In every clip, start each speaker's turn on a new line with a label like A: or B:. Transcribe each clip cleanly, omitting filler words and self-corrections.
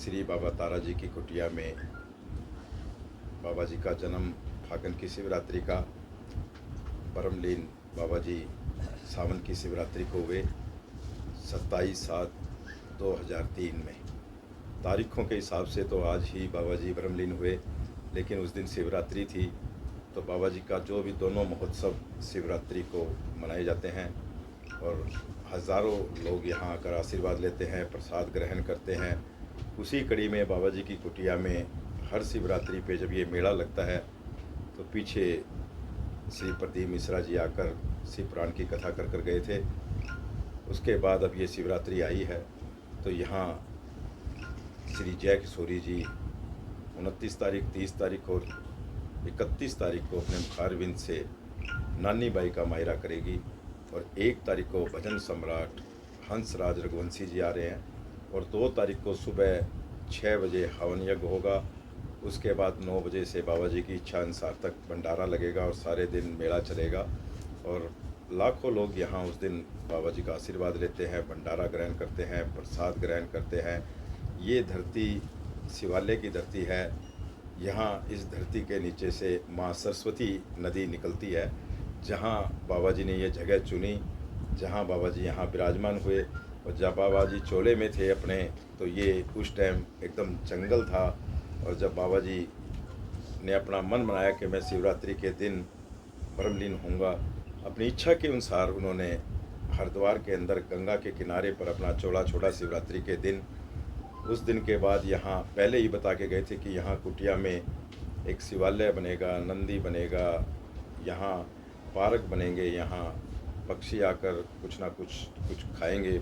A: श्री बाबा तारा जी की कुटिया में बाबा जी का जन्म फागन की शिवरात्रि का परमलीन बाबा जी सावन की शिवरात्रि को हुए 27/7/2003 में। तारीखों के हिसाब से तो आज ही बाबा जी ब्रह्मलीन हुए, लेकिन उस दिन शिवरात्रि थी, तो बाबा जी का जो भी दोनों महोत्सव शिवरात्रि को मनाए जाते हैं और हज़ारों लोग यहाँ आकर आशीर्वाद लेते हैं, प्रसाद ग्रहण करते हैं। उसी कड़ी में बाबा जी की कुटिया में हर शिवरात्रि पे जब ये मेला लगता है तो पीछे श्री प्रदीप मिश्रा जी आकर शिव पुराण की कथा कर गए थे। उसके बाद अब ये शिवरात्रि आई है तो यहाँ श्री जय किशोरी जी 29 तारीख, 30 तारीख और 31 तारीख को अपने मुखारविंद से नानी बाई का मायरा करेगी और 1 तारीख को भजन सम्राट हंसराज रघुवंशी जी आ रहे हैं और 2 तारीख को सुबह 6 बजे हवन यज्ञ होगा। उसके बाद 9 बजे से बाबा जी की इच्छा अनुसार तक भंडारा लगेगा और सारे दिन मेला चलेगा और लाखों लोग यहाँ उस दिन बाबा जी का आशीर्वाद लेते हैं, भंडारा ग्रहण करते हैं, प्रसाद ग्रहण करते हैं। ये धरती शिवालय की धरती है। यहाँ इस धरती के नीचे से माँ सरस्वती नदी निकलती है। जहाँ बाबा जी ने ये जगह चुनी, जहाँ बाबा जी यहाँ विराजमान हुए और जब बाबा जी चोले में थे अपने, तो ये उस टाइम एकदम जंगल था। और जब बाबा जी ने अपना मन बनाया कि मैं शिवरात्रि के दिन ब्रह्मलीन होऊंगा, अपनी इच्छा के अनुसार उन्होंने हरिद्वार के अंदर गंगा के किनारे पर अपना चोला छोड़ा शिवरात्रि के दिन। उस दिन के बाद यहाँ पहले ही बता के गए थे कि यहाँ कुटिया में एक शिवालय बनेगा, नंदी बनेगा, यहाँ पार्क बनेंगे, यहाँ पक्षी आकर कुछ ना कुछ खाएंगे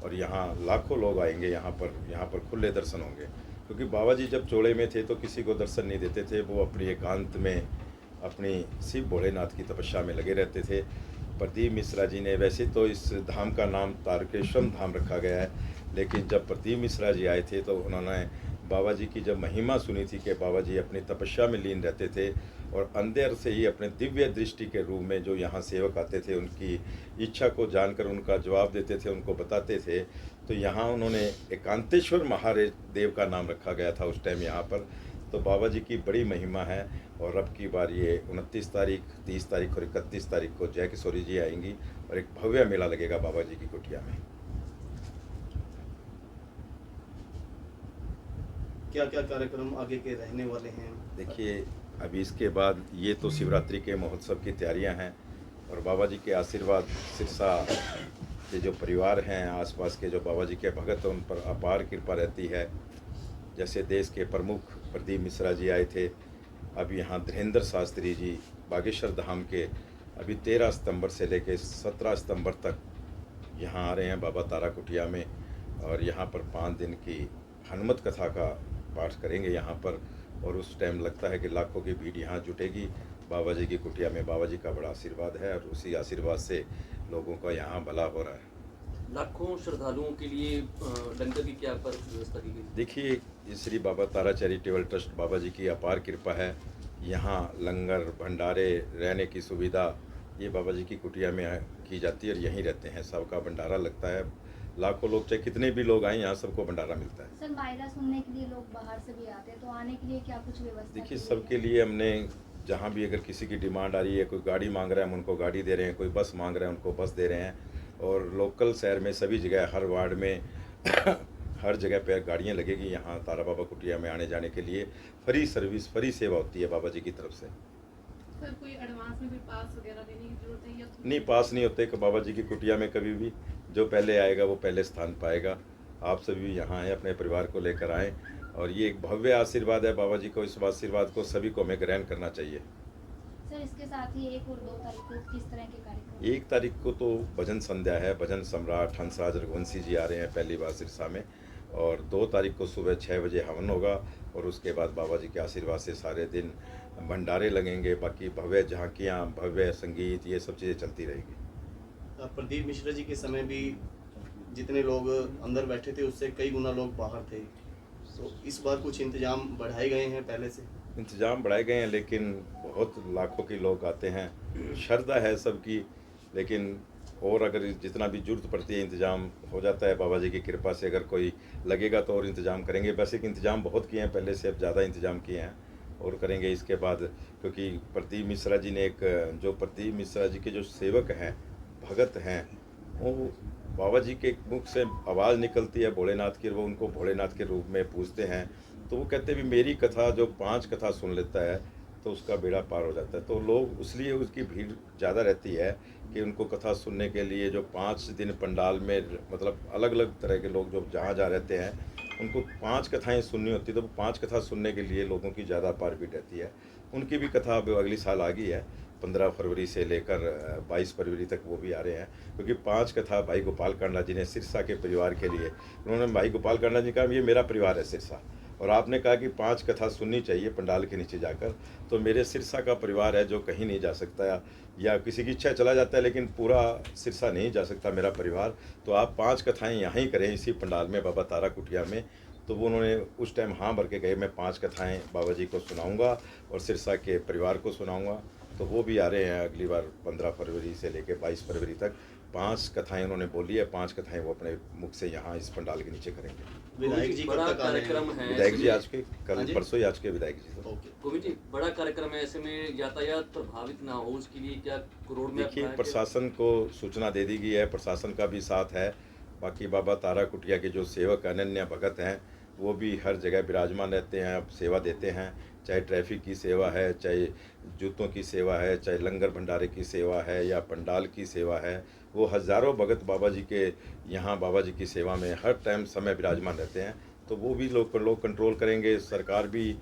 A: और यहाँ लाखों लोग आएंगे। यहाँ पर खुले दर्शन होंगे, क्योंकि बाबा जी जब चोले में थे तो किसी को दर्शन नहीं देते थे। वो अपनी एकांत में अपनी शिव भोलेनाथ की तपस्या में लगे रहते थे। प्रदीप मिश्रा जी ने, वैसे तो इस धाम का नाम तारकेश्वर धाम रखा गया है, लेकिन जब प्रदीप मिश्रा जी आए थे तो उन्होंने बाबा जी की जब महिमा सुनी थी कि बाबा जी अपनी तपस्या में लीन रहते थे और अंदर से ही अपने दिव्य दृष्टि के रूप में जो यहाँ सेवक आते थे उनकी इच्छा को जानकर उनका जवाब देते थे, उनको बताते थे। तो यहाँ उन्होंने एकांतेश्वर महादेव का नाम रखा गया था उस टाइम यहाँ पर। तो बाबा जी की बड़ी महिमा है और अब की बार ये 29 तारीख, 30 तारीख और 31 तारीख को जय किशोरी जी आएंगी और एक भव्य मेला लगेगा बाबा जी की कुटिया में।
B: क्या क्या कार्यक्रम आगे के रहने वाले हैं?
A: देखिए, अभी इसके बाद ये तो शिवरात्रि के महोत्सव की तैयारियां हैं और बाबा जी के आशीर्वाद, सिरसा के जो परिवार हैं, आसपास के जो बाबा जी के भगत हैं, उन पर अपार कृपा रहती है। जैसे देश के प्रमुख प्रदीप मिश्रा जी आए थे, अब यहाँ धीरेन्द्र शास्त्री जी बागेश्वर धाम के अभी 13 सितंबर से लेकर 17 सितंबर तक यहाँ आ रहे हैं बाबा तारा कुटिया में और यहाँ पर 5 दिन की हनुमत कथा का पाठ करेंगे यहाँ पर। और उस टाइम लगता है कि लाखों की भीड़ यहाँ जुटेगी बाबा जी की कुटिया में। बाबा जी का बड़ा आशीर्वाद है और उसी आशीर्वाद से लोगों का यहाँ भला हो रहा है।
C: लाखों श्रद्धालुओं के लिए लंगर की क्या पर व्यवस्था की गई?
A: देखिए, श्री बाबा तारा चैरिटेबल ट्रस्ट बाबा जी की अपार कृपा है। यहाँ लंगर, भंडारे, रहने की सुविधा ये बाबा जी की कुटिया में की जाती है और यहीं रहते हैं। सबका भंडारा लगता है। लाखों लोग, चाहे कितने भी लोग आए, यहाँ सबको भंडारा मिलता है।
D: सर, मायरा सुनने के लिए लोग बाहर से भी आते हैं, तो आने के लिए क्या कुछ व्यवस्था?
A: देखिए, सबके लिए हमने, जहाँ भी अगर किसी की डिमांड आ रही है, कोई गाड़ी मांग रहा है हम उनको गाड़ी दे रहे हैं, कोई बस मांग रहा है उनको बस दे रहे हैं। और लोकल शहर में सभी जगह, हर वार्ड में हर जगह पे गाड़ियाँ लगेगी यहाँ तारा बाबा कुटिया में आने जाने के लिए। फ्री सर्विस, फ्री सेवा होती है बाबा जी की तरफ से।
E: सर, कोई एडवांस में भी पास वगैरह देने की जरूरत है या
A: नहीं, पास नहीं होते कि बाबा जी की कुटिया में कभी भी जो पहले आएगा वो पहले स्थान पाएगा। आप सभी यहाँ आएँ, अपने परिवार को लेकर आएँ और ये एक भव्य आशीर्वाद है बाबा जी को। इस आशीर्वाद को सभी को हमें ग्रहण करना चाहिए।
D: सर, इसके साथ ही 1 और 2 तारीख को किस तरह के कार्यक्रम?
A: 1 तारीख को तो भजन संध्या है, भजन सम्राट हंसराज रघुवंशी जी आ रहे हैं पहली बार सिरसा में। और 2 तारीख को सुबह 6 बजे हवन होगा और उसके बाद बाबा जी के आशीर्वाद से सारे दिन भंडारे लगेंगे। बाकी भव्य झांकियाँ, भव्य संगीत, ये सब चीज़ें चलती रहेगी।
B: प्रदीप मिश्रा जी के समय भी जितने लोग अंदर बैठे थे उससे कई गुना लोग बाहर थे, तो इस बार कुछ इंतजाम बढ़ाए गए हैं? पहले से
A: इंतजाम बढ़ाए गए हैं, लेकिन बहुत लाखों के लोग आते हैं। श्रद्धा है सबकी, लेकिन और अगर जितना भी जरूरत पड़ती है इंतजाम हो जाता है बाबा जी की कृपा से। अगर कोई लगेगा तो और इंतज़ाम करेंगे। वैसे कि इंतज़ाम बहुत किए हैं पहले से, अब ज़्यादा इंतज़ाम किए हैं और करेंगे इसके बाद। क्योंकि प्रदीप मिश्रा जी ने जो प्रदीप मिश्रा जी के जो सेवक हैं, भगत हैं, वो बाबा जी के मुख से आवाज़ निकलती है भोलेनाथ की, वो उनको भोलेनाथ के रूप में पूजते हैं। तो वो कहते हैं भी मेरी कथा जो 5 कथा सुन लेता है तो उसका बेड़ा पार हो जाता है। तो लोग इसलिए उसकी भीड़ ज़्यादा रहती है कि उनको कथा सुनने के लिए जो 5 दिन पंडाल में, मतलब अलग अलग तरह के लोग जो जहाँ जहाँ रहते हैं उनको 5 कथाएं सुननी होती है। तो 5 कथा सुनने के लिए लोगों की ज़्यादा पार भीड़ रहती है। उनकी भी कथा अब अगली साल आ गई है, 15 फरवरी से लेकर 22 फरवरी तक वो भी आ रहे हैं। क्योंकि 5 कथा भाई गोपाल कांडा जी ने सिरसा के परिवार के लिए, उन्होंने भाई गोपाल कांडा जी कहा ये मेरा परिवार है सिरसा, और आपने कहा कि 5 कथा सुननी चाहिए पंडाल के नीचे जाकर। तो मेरे सिरसा का परिवार है जो कहीं नहीं जा सकता, या किसी की इच्छा चला जाता है लेकिन पूरा सिरसा नहीं जा सकता मेरा परिवार। तो आप 5 कथाएं यहाँ ही करें इसी पंडाल में, बाबा तारा कुटिया में। तो वो उन्होंने उस टाइम हाँ भर के गए, मैं 5 कथाएं बाबा जी को सुनाऊंगा और सिरसा के परिवार को सुनाऊंगा। तो वो भी आ रहे हैं अगली बार 15 फरवरी से लेकर 22 फरवरी तक। 5 कथाएं उन्होंने बोली है, 5 कथाएं वो अपने मुख से यहाँ इस पंडाल के नीचे करेंगे।
B: विधायक जी कब
C: बड़ा
B: तक आ रहे
C: कार्यक्रम
B: हैं?
C: है
A: विधायक जी
C: ऐसे में-
A: आज के, कल
B: हाँ जी?
A: परसों ही आज के विधायक जी तो।
B: ओके।
C: गोविंद जी, बड़ा कार्यक्रम है, ऐसे में यातायात प्रभावित ना हो उसके लिए क्या रोड में
A: देखिए प्रशासन को सूचना दे दी गई है, प्रशासन का भी साथ है। बाकी बाबा तारा कुटिया के जो सेवक अनन्य भगत हैं वो भी हर जगह विराजमान रहते हैं, अब सेवा देते हैं। चाहे ट्रैफिक की सेवा है, चाहे जूतों की सेवा है, चाहे लंगर भंडारे की सेवा है, या पंडाल की सेवा है, वो हज़ारों भगत बाबा जी के यहाँ बाबा जी की सेवा में हर टाइम समय विराजमान रहते हैं। तो वो भी लोग कंट्रोल करेंगे, सरकार भी,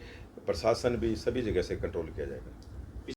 A: प्रशासन भी, सभी जगह से कंट्रोल किया जाएगा।